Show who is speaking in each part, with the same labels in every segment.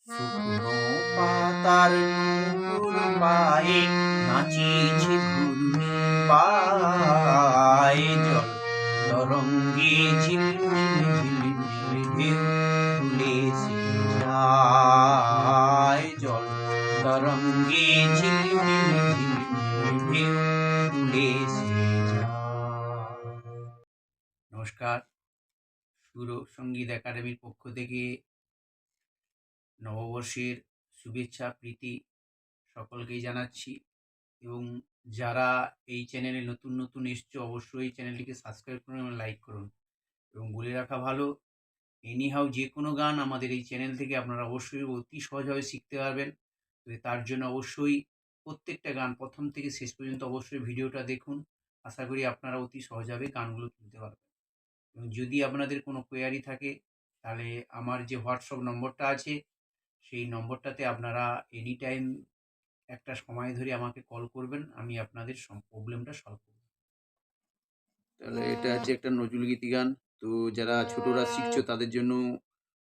Speaker 1: শুকনো পাতার নূপুর পায়ে নাচিছে ঘূর্ণি পায়ে জল তরঙ্গে ঝিলমিল ঝিলমিল ঢেউ তুলেছে যায় জল তরঙ্গে ঝিলমিল ঝিলমিল ঢেউ তুলেছে যায়। নমস্কার, সুর সঙ্গীত একাডেমির পক্ষ থেকে নববর্ষের শুভেচ্ছা প্রীতি সকলকেই জানাচ্ছি এবং যারা এই চ্যানেলে নতুন নতুন এসছো অবশ্যই এই চ্যানেলটিকে সাবস্ক্রাইব করুন এবং লাইক করুন। এবং বলে রাখা ভালো, এনিহাউ যে কোনো গান আমাদের এই চ্যানেল থেকে আপনারা অবশ্যই অতি সহজভাবে শিখতে পারবেন। তার জন্য অবশ্যই প্রত্যেকটা গান প্রথম থেকে শেষ পর্যন্ত অবশ্যই ভিডিওটা দেখুন। আশা করি আপনারা অতি সহজভাবে গানগুলো তুলতে পারবেন। এবং যদি আপনাদের কোনো কোয়ারি থাকে তাহলে আমার যে হোয়াটসঅ্যাপ নম্বরটা আছে সেই নম্বরটাতে আপনারা এনি টাইম একটা সময় ধরে আমাকে কল করবেন, আমি আপনাদের প্রবলেমটা সলভ করব। তাহলে এটা হচ্ছে একটা নজরুলগীতি গান, তো যারা ছোটরা শিখছো তাদের জন্য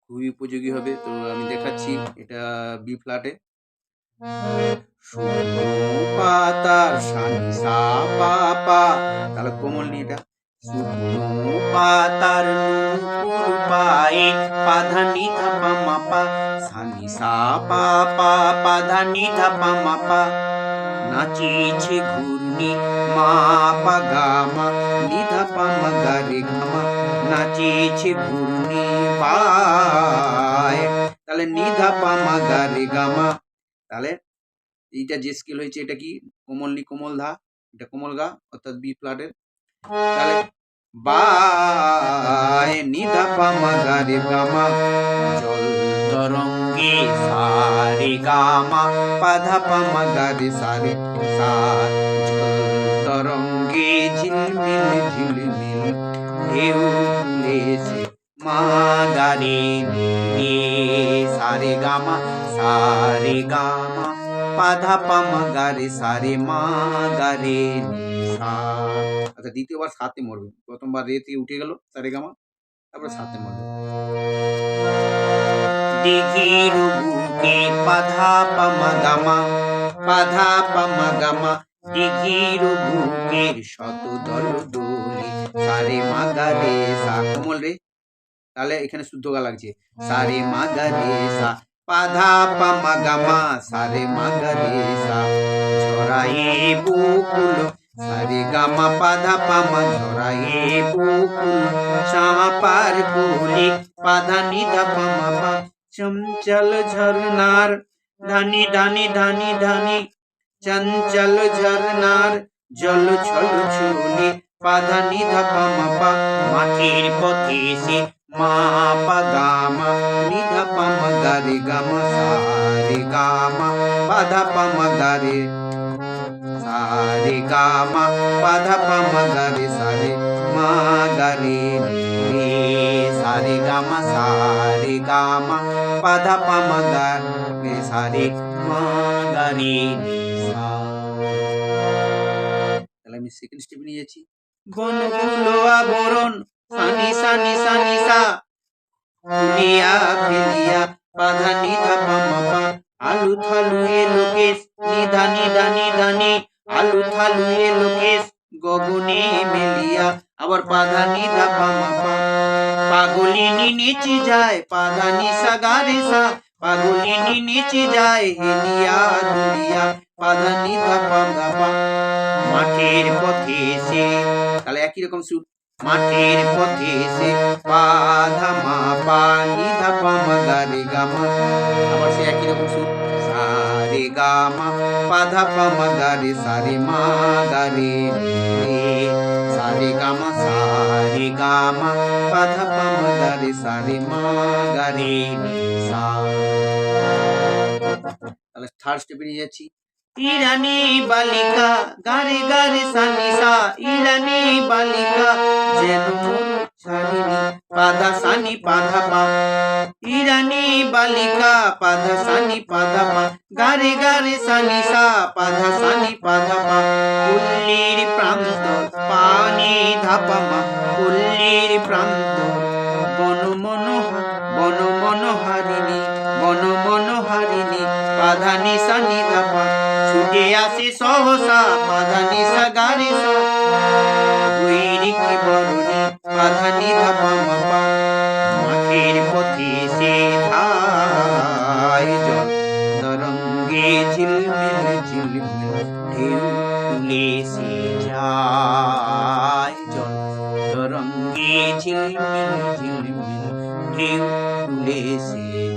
Speaker 1: খুবই উপযোগী হবে। তো আমি দেখাচ্ছি, এটা বি ফ্ল্যাটে। শুকনো পাতার সানি সা পা পা, তাহলে কোমল নি এটা। শুকনো পাতার নূপুর পায়ে পাধা নি ধা পা মা পা, সানি সা পা পা পাধা নি ধা পা মা পা, নাচিছে ঘূর্ণি মা পা গা মা নি ধা পা মা গা রে গা মা, নাচিছে ঘূর্ণি পায়, তাহলে নি ধা পা মা গা রে গা মা। তাহলে এইটা যে স্কেল হয়েছে এটা কি কোমল নি কোমল ধা, এটা কোমল গা অর্থাৎ বি ফ্ল্যাটের। তাহলে বায় নি ধা পা মা গা রে গা মা, জল তরঙ্গে সা রে গা মা পা ধা পা মা গা রে সা রে সা, জল তরঙ্গে ঝিলমিল ঝিলমিল ঢেউ তুলেছে মা গা রে রে, সা রে গা মা সা রে গা মা পা ধা পা মা গা রে সা রে মা গা রে সা। আচ্ছা, দ্বিতীয়বার সাতে মরবে, প্রথমবার রে থেকে উঠে গেল সা রে গা মা, তারপর সাতে মরবে। দিঘির বুকে পাধা পা মা গা মা, পাধা পা মা গা মা, দিঘির বুকের শত দল দোলে সা রে মা গা রে সা, কোমল রে, তাহলে এখানে শুদ্ধ গা লাগছে সা রে মা গা রে সা, পাধা পা মা গা মা সা রে মা গা রে সা, ঝরায়ে বকুল সা রে গা মা পাধা পা মা, ঝরায়ে বকুল চাঁপার কোলে পাধা নি ধা পা মা পা, চঞ্চল ঝরনার ধানি ধানি ধানি ধানি, চঞ্চল ঝরনার জল ছল ছুলে পাধা নি ধা পা মা পা, মাটির পথে সে মা পা গা মা নি ধা পা মা গা রে গা মা সা রে গা মা পাধা পা মা গা রে সা রে গা মা পাধা পা মা গা রে সা রে মা গা রে রে, সা রে গা মা সা রে গা মা পাধা পা মা গা রে সা রে মা গা রে সা। তাহলে আমি সেকেন্ড স্টেপ নিয়ে যাচ্ছি, বনগুলো আবরণ সানি সানি সানি সা, ফুলিয়া ফেলিয়া পাধা নি ধা পা মা পা, আলু থালু এ লোকেশ নিধা নিধা নিধা নি, আলু থালু এ লোকেশ গগনে মেলিয়া, আবার পাধা নি ধা পা মা পা, পাগলিনী নেচে যায় পাধা নি সা গা রে সা, পাগলিনী নেচে যায় হেলিয়া দুলিয়া পাধা নি ধা পা মা পা, মাঠের পথে এসে, তাহলে একই রকম সুর, মাঠের পথে এসে পাধা মা পা নি ধা পা মা গা রে গা মা, আবার সে একই রকম সুর সা রে গা মা পাধা পা মা গা রে সা রে মা গা রে রে, সা রে গা মা সা রে গা মা পাধা পা মা গা রে সা রে মা গা রে সা। তাহলে থার্ড স্টেপে নিয়ে যাচ্ছি, ইরানি বালিকা গারে গারে সানি সা, ইরানি বালিকা যেন মন ছাড়িনি পাধা সানি পাধা পা, ইরানি বালিকা পাধা সানি পাধা পা, গারে গারে সানি সা পাধা সানি পাধা পা, পল্লীর প্রান্ত পানি ধাপা মা, পল্লীর প্রান্ত বন মনোহারিণী বন মনোহারিণী পাধা নিসা নিধা পা, ছুটে আসে সহসা পাধা নিসা গা রে সা, বৈরিকি বরণে পাধা নিধা পা মা পা, মাঠের পথে সে ধায় জল তরঙ্গে ঝিলমিল ঝিলমিল ঢেউ তুলে সে যায়, জল তরঙ্গে ঝিলমিল ঝিলমিল ঢেউ তুলে সে